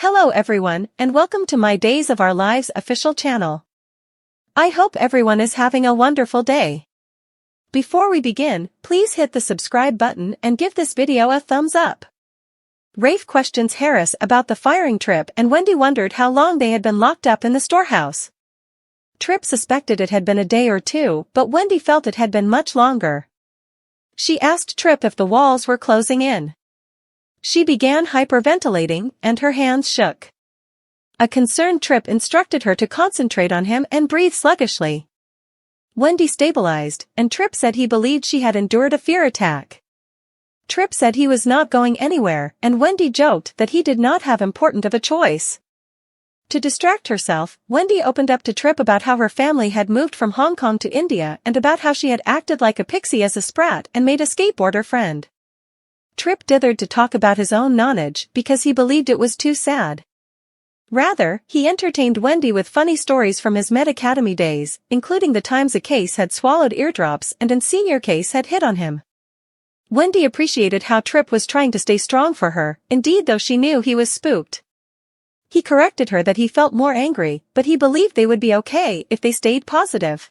Hello everyone, and welcome to my Days of Our Lives official channel. I hope everyone is having a wonderful day. Before we begin, please hit the subscribe button and give this video a thumbs up. Rafe questions Harris about the firing trip and Wendy wondered how long they had been locked up in the storehouse. Tripp suspected it had been a day or two, but Wendy felt it had been much longer. She asked Tripp if the walls were closing in. She began hyperventilating, and her hands shook. A concerned Tripp instructed her to concentrate on him and breathe sluggishly. Wendy stabilized, and Tripp said he believed she had endured a fear attack. Tripp said he was not going anywhere, and Wendy joked that he did not have important of a choice. To distract herself, Wendy opened up to Tripp about how her family had moved from Hong Kong to India and about how she had acted like a pixie as a sprat and made a skateboarder friend. Tripp dithered to talk about his own nonage because he believed it was too sad. Rather, he entertained Wendy with funny stories from his Med Academy days, including the times a case had swallowed eardrops and an senior case had hit on him. Wendy appreciated how Tripp was trying to stay strong for her, indeed though she knew he was spooked. He corrected her that he felt more angry, but he believed they would be okay if they stayed positive.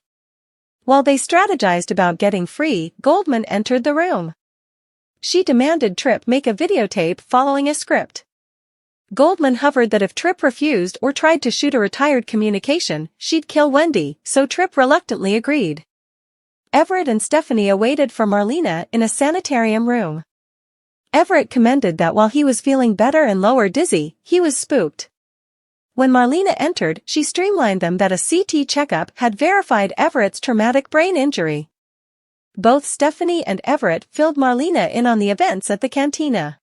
While they strategized about getting free, Goldman entered the room. She demanded Tripp make a videotape following a script. Goldman hovered that if Tripp refused or tried to shoot a retired communication, she'd kill Wendy, so Tripp reluctantly agreed. Everett and Stephanie awaited for Marlena in a sanitarium room. Everett commended that while he was feeling better and lower dizzy, he was spooked. When Marlena entered, she streamlined them that a CT checkup had verified Everett's traumatic brain injury. Both Stephanie and Everett filled Marlena in on the events at the cantina.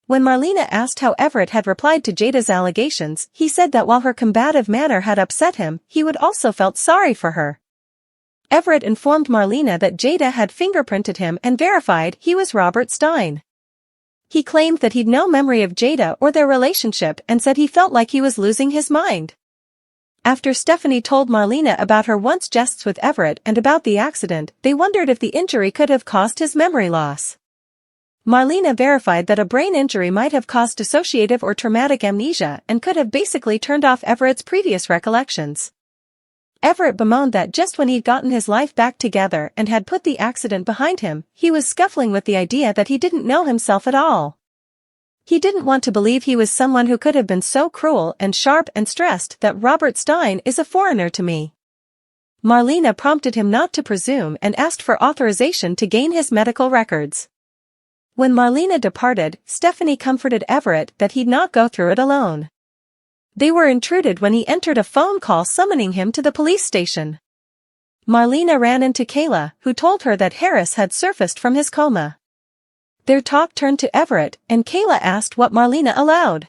When Marlena asked how Everett had replied to Jada's allegations, he said that while her combative manner had upset him, he would also felt sorry for her. Everett informed Marlena that Jada had fingerprinted him and verified he was Robert Stein. He claimed that he'd no memory of Jada or their relationship and said he felt like he was losing his mind. After Stephanie told Marlena about her once jests with Everett and about the accident, they wondered if the injury could have caused his memory loss. Marlena verified that a brain injury might have caused dissociative or traumatic amnesia and could have basically turned off Everett's previous recollections. Everett bemoaned that just when he'd gotten his life back together and had put the accident behind him, he was scuffling with the idea that he didn't know himself at all. He didn't want to believe he was someone who could have been so cruel and sharp and stressed that Robert Stein is a foreigner to me. Marlena prompted him not to presume and asked for authorization to gain his medical records. When Marlena departed, Stephanie comforted Everett that he'd not go through it alone. They were intruded when he entered a phone call summoning him to the police station. Marlena ran into Kayla, who told her that Harris had surfaced from his coma. Their talk turned to Everett, and Kayla asked what Marlena allowed.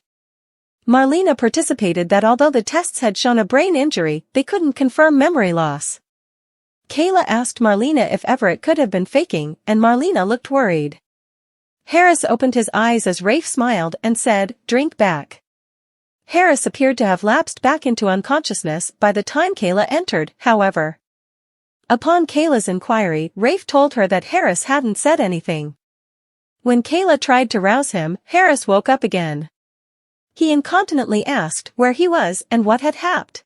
Marlena participated that although the tests had shown a brain injury, they couldn't confirm memory loss. Kayla asked Marlena if Everett could have been faking, and Marlena looked worried. Harris opened his eyes as Rafe smiled and said, "Drink back." Harris appeared to have lapsed back into unconsciousness by the time Kayla entered, however. Upon Kayla's inquiry, Rafe told her that Harris hadn't said anything. When Kayla tried to rouse him, Harris woke up again. He incontinently asked where he was and what had happened.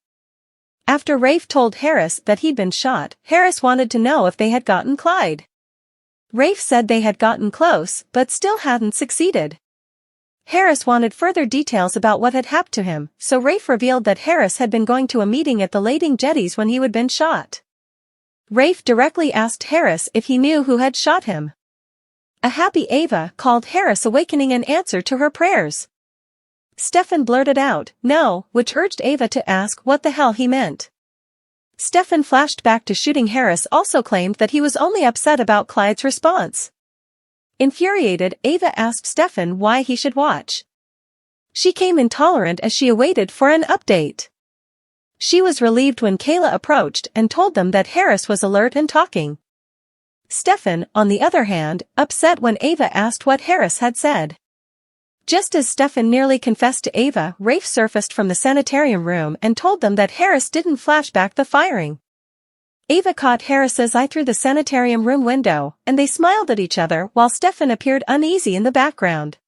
After Rafe told Harris that he'd been shot, Harris wanted to know if they had gotten Clyde. Rafe said they had gotten close, but still hadn't succeeded. Harris wanted further details about what had happened to him, so Rafe revealed that Harris had been going to a meeting at the Lading Jetties when he had been shot. Rafe directly asked Harris if he knew who had shot him. A happy Ava called Harris awakening an answer to her prayers. Stefan blurted out, "No," which urged Ava to ask what the hell he meant. Stefan flashed back to shooting Harris also claimed that he was only upset about Clyde's response. Infuriated, Ava asked Stefan why he should watch. She came intolerant as she awaited for an update. She was relieved when Kayla approached and told them that Harris was alert and talking. Stefan, on the other hand, upset when Ava asked what Harris had said. Just as Stefan nearly confessed to Ava, Rafe surfaced from the sanitarium room and told them that Harris didn't flash back the firing. Ava caught Harris's eye through the sanitarium room window, and they smiled at each other while Stefan appeared uneasy in the background.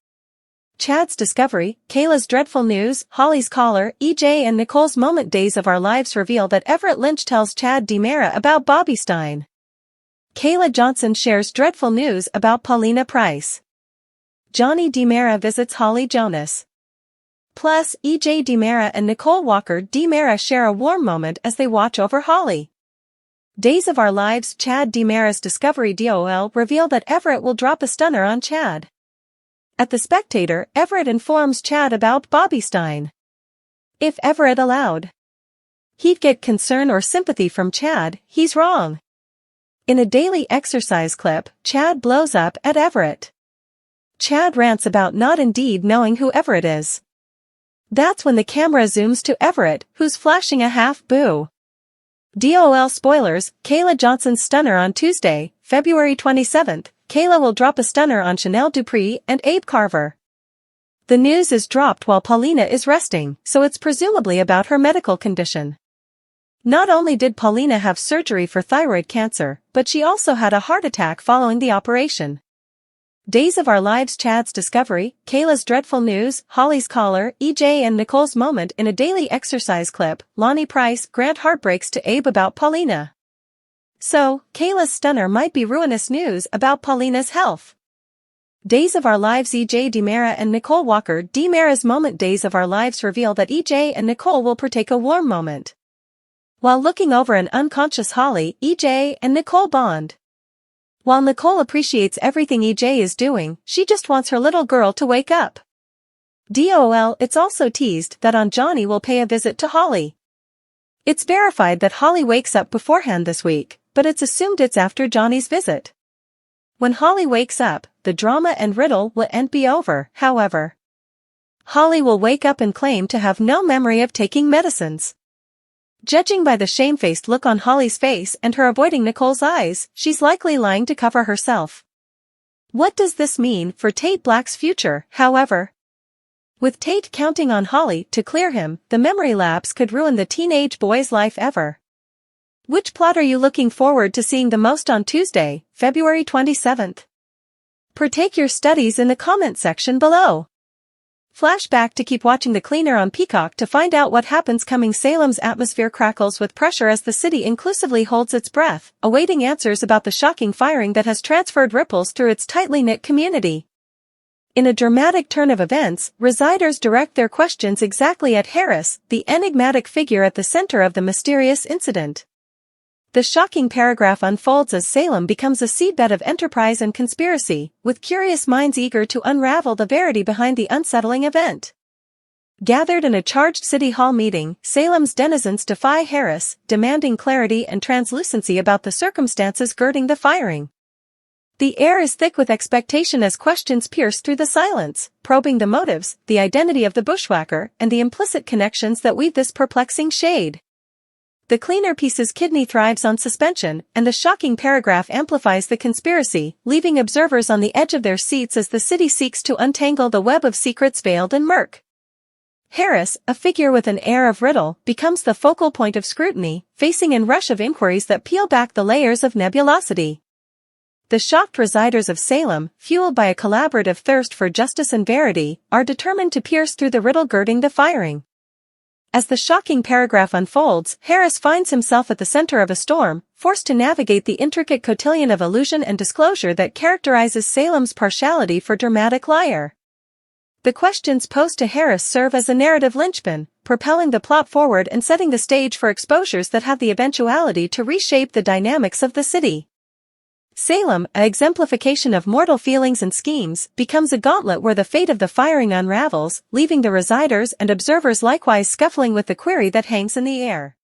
Chad's discovery, Kayla's dreadful news, Holly's caller, EJ and Nicole's moment. Days of Our Lives reveal that Everett Lynch tells Chad DiMera about Bobby Stein. Kayla Johnson shares dreadful news about Paulina Price. Johnny DiMera visits Holly Jonas. Plus, EJ DiMera and Nicole Walker DiMera share a warm moment as they watch over Holly. Days of Our Lives, Chad DiMera's discovery. DOL reveal that Everett will drop a stunner on Chad. At The Spectator, Everett informs Chad about Bobby Stein. If Everett allowed he'd get concern or sympathy from Chad, he's wrong. In a daily exercise clip, Chad blows up at Everett. Chad rants about not indeed knowing who Everett is. That's when the camera zooms to Everett, who's flashing a half-boo. DOL spoilers, Kayla Johnson's stunner on Tuesday, February 27th, Kayla will drop a stunner on Chanel Dupree and Abe Carver. The news is dropped while Paulina is resting, so it's presumably about her medical condition. Not only did Paulina have surgery for thyroid cancer, but she also had a heart attack following the operation. Days of Our Lives, Chad's discovery, Kayla's dreadful news, Holly's caller, EJ and Nicole's moment. In a daily exercise clip, Lonnie Price Grant heartbreaks to Abe about Paulina. So, Kayla's stunner might be ruinous news about Paulina's health. Days of Our Lives, EJ DiMera and Nicole Walker DiMera's moment. Days of Our Lives reveal that EJ and Nicole will partake a warm moment. While looking over an unconscious Holly, EJ and Nicole bond. While Nicole appreciates everything EJ is doing, she just wants her little girl to wake up. DOL, it's also teased that Johnny will pay a visit to Holly. It's verified that Holly wakes up beforehand this week, but it's assumed it's after Johnny's visit. When Holly wakes up, the drama and riddle will be over, however. Holly will wake up and claim to have no memory of taking medicines. Judging by the shamefaced look on Holly's face and her avoiding Nicole's eyes, she's likely lying to cover herself. What does this mean for Tate Black's future, however? With Tate counting on Holly to clear him, the memory lapse could ruin the teenage boy's life ever. Which plot are you looking forward to seeing the most on Tuesday, February 27th? Partake your studies in the comment section below. Flashback to keep watching The Cleaner on Peacock to find out what happens coming. Salem's atmosphere crackles with pressure as the city inclusively holds its breath, awaiting answers about the shocking firing that has transferred ripples through its tightly knit community. In a dramatic turn of events, residers direct their questions exactly at Harris, the enigmatic figure at the center of the mysterious incident. The shocking paragraph unfolds as Salem becomes a seedbed of enterprise and conspiracy, with curious minds eager to unravel the verity behind the unsettling event. Gathered in a charged City Hall meeting, Salem's denizens defy Harris, demanding clarity and translucency about the circumstances girding the firing. The air is thick with expectation as questions pierce through the silence, probing the motives, the identity of the bushwhacker, and the implicit connections that weave this perplexing shade. The Cleaner piece's kidney thrives on suspension, and the shocking paragraph amplifies the conspiracy, leaving observers on the edge of their seats as the city seeks to untangle the web of secrets veiled in murk. Harris, a figure with an air of riddle, becomes the focal point of scrutiny, facing an rush of inquiries that peel back the layers of nebulosity. The shocked residers of Salem, fueled by a collaborative thirst for justice and verity, are determined to pierce through the riddle girding the firing. As the shocking paragraph unfolds, Harris finds himself at the center of a storm, forced to navigate the intricate cotillion of illusion and disclosure that characterizes Salem's partiality for dramatic liar. The questions posed to Harris serve as a narrative linchpin, propelling the plot forward and setting the stage for exposures that have the eventuality to reshape the dynamics of the city. Salem, an exemplification of mortal feelings and schemes, becomes a gauntlet where the fate of the firing unravels, leaving the residers and observers likewise scuffling with the query that hangs in the air.